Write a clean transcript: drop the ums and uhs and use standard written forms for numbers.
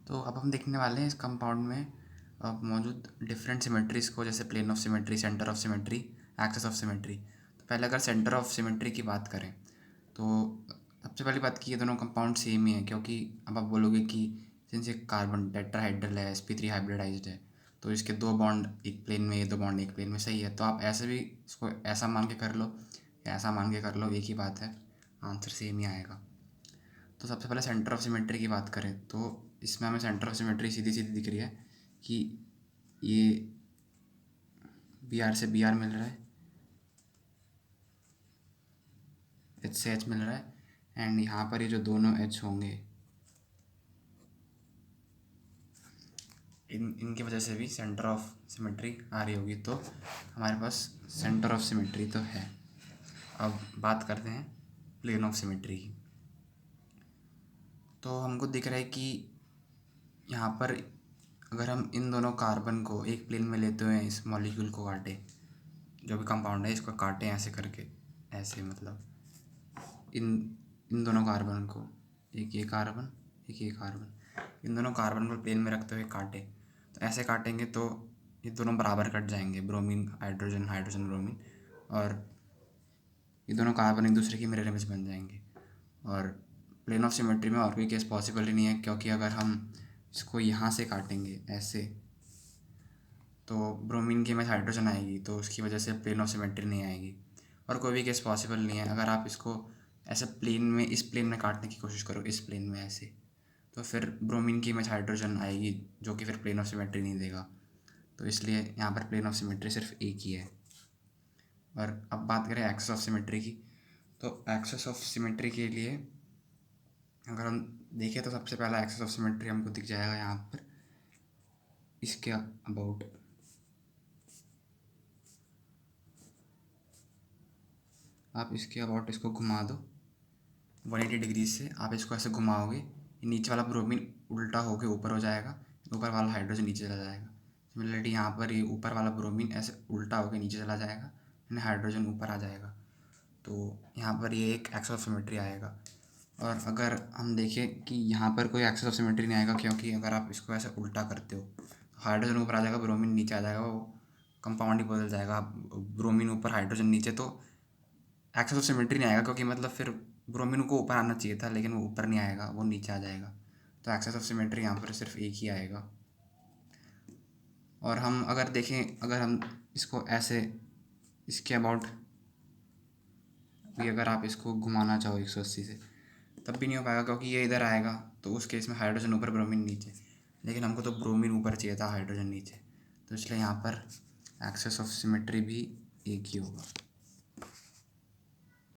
तो अब हम देखने वाले हैं इस कंपाउंड में मौजूद डिफरेंट सिमेट्रीज़ को, जैसे plane of symmetry, centre of symmetry, axis of symmetry. तो पहले अगर सेंटर ऑफ सिमेट्री की बात करें तो सबसे पहली बात कि ये दोनों कंपाउंड सेम ही है, क्योंकि अब आप बोलोगे कि सिंस ये कार्बन टेट्राहाइड्रल है, sp3 हाइब्रिडाइज्ड है, तो इसके दो बॉन्ड एक प्लेन में, ये दो बॉन्ड एक प्लेन में, सही है। तो आप ऐसे भी इसको ऐसा मान के कर लो या ऐसा मान के कर लो, एक ही बात है, आंसर सेम ही आएगा। तो सबसे पहले सेंटर ऑफ सिमेट्री की बात करें तो इसमें हमें सेंटर ऑफ सिमेट्री सीधी सीधी दिख रही है कि ये बी आर से बी आर मिल रहा है, एच से एच मिल रहा है, एंड यहाँ पर ये जो दोनों एच होंगे इनकी वजह से भी सेंटर ऑफ सिमेट्री आ रही होगी। तो हमारे पास सेंटर ऑफ सिमेट्री तो है। अब बात करते हैं प्लेन ऑफ सिमेट्री की। तो हमको दिख रहा है कि यहाँ पर अगर हम इन दोनों कार्बन को एक प्लेन में लेते हुए इस मॉलिक्यूल को काटें, जो भी कंपाउंड है इसको काटें ऐसे करके, ऐसे मतलब इन इन दोनों कार्बन को, एक ये कार्बन एक ये कार्बन, इन दोनों कार्बन को प्लेन में रखते हुए काटें, तो ऐसे काटेंगे तो ये दोनों बराबर कट जाएंगे, ब्रोमीन हाइड्रोजन, हाइड्रोजन ब्रोमीन, और ये दोनों कार्बन एक दूसरे की मिरर इमेज बन जाएंगे। और प्लेन ऑफ सिमेट्री में और कोई केस पॉसिबल ही नहीं है, क्योंकि अगर हम इसको यहाँ से काटेंगे ऐसे तो ब्रोमीन की इमेज हाइड्रोजन आएगी, तो उसकी वजह से प्लेन ऑफ सिमेट्री नहीं आएगी। और कोई भी केस पॉसिबल नहीं है। अगर आप इसको ऐसे प्लेन में, इस प्लेन में काटने की कोशिश करो, इस प्लेन में ऐसे, तो फिर ब्रोमीन की इमेज हाइड्रोजन आएगी, जो कि फिर प्लेन ऑफ सिमेट्री नहीं देगा। तो इसलिए यहाँ पर प्लेन ऑफ सिमेट्री सिर्फ एक ही है। और अब बात करें एक्सिस ऑफ सिमेट्री की, तो एक्सिस ऑफ सिमेट्री के लिए अगर हम देखें तो सबसे पहला एक्सिस ऑफ सिमेट्री हमको दिख जाएगा यहाँ पर इसके अबाउट। आप इसके अबाउट इसको घुमा दो 180 डिग्री से, आप इसको ऐसे घुमाओगे, नीचे वाला ब्रोमीन उल्टा होके ऊपर हो जाएगा, ऊपर वाला हाइड्रोजन नीचे चला जाएगा। सिमिलरली यहाँ पर ये ऊपर वाला ब्रोमीन ऐसे उल्टा होके नीचे चला जाएगा, यानी हाइड्रोजन ऊपर आ जाएगा। तो यहाँ पर ये एक एक्सिस ऑफ सिमेट्री आएगा। और अगर हम देखें कि यहाँ पर कोई एक्सिस ऑफ सिमेट्री नहीं आएगा, क्योंकि अगर आप इसको ऐसे उल्टा करते हो तो हाइड्रोजन ऊपर आ जाएगा, ब्रोमीन नीचे आ जाएगा, वो कंपाउंड ही बदल जाएगा, ब्रोमीन ऊपर हाइड्रोजन नीचे, तो एक्सिस ऑफ सिमेट्री नहीं आएगा, क्योंकि मतलब फिर ब्रोमीन को ऊपर आना चाहिए था, लेकिन वो ऊपर नहीं आएगा, वो नीचे आ जाएगा। तो एक्सिस ऑफ सिमेट्री यहाँ पर सिर्फ एक ही आएगा। और हम अगर देखें, अगर हम इसको ऐसे इसके अबाउट भी अगर आप इसको घुमाना चाहो 180 से, तब भी नहीं हो पाएगा, क्योंकि ये इधर आएगा, तो उस केस में हाइड्रोजन ऊपर ब्रोमीन नीचे, लेकिन हमको तो ब्रोमीन ऊपर चाहिए था, हाइड्रोजन नीचे, तो इसलिए यहाँ पर एक्सिस ऑफ सिमेट्री भी एक ही होगा।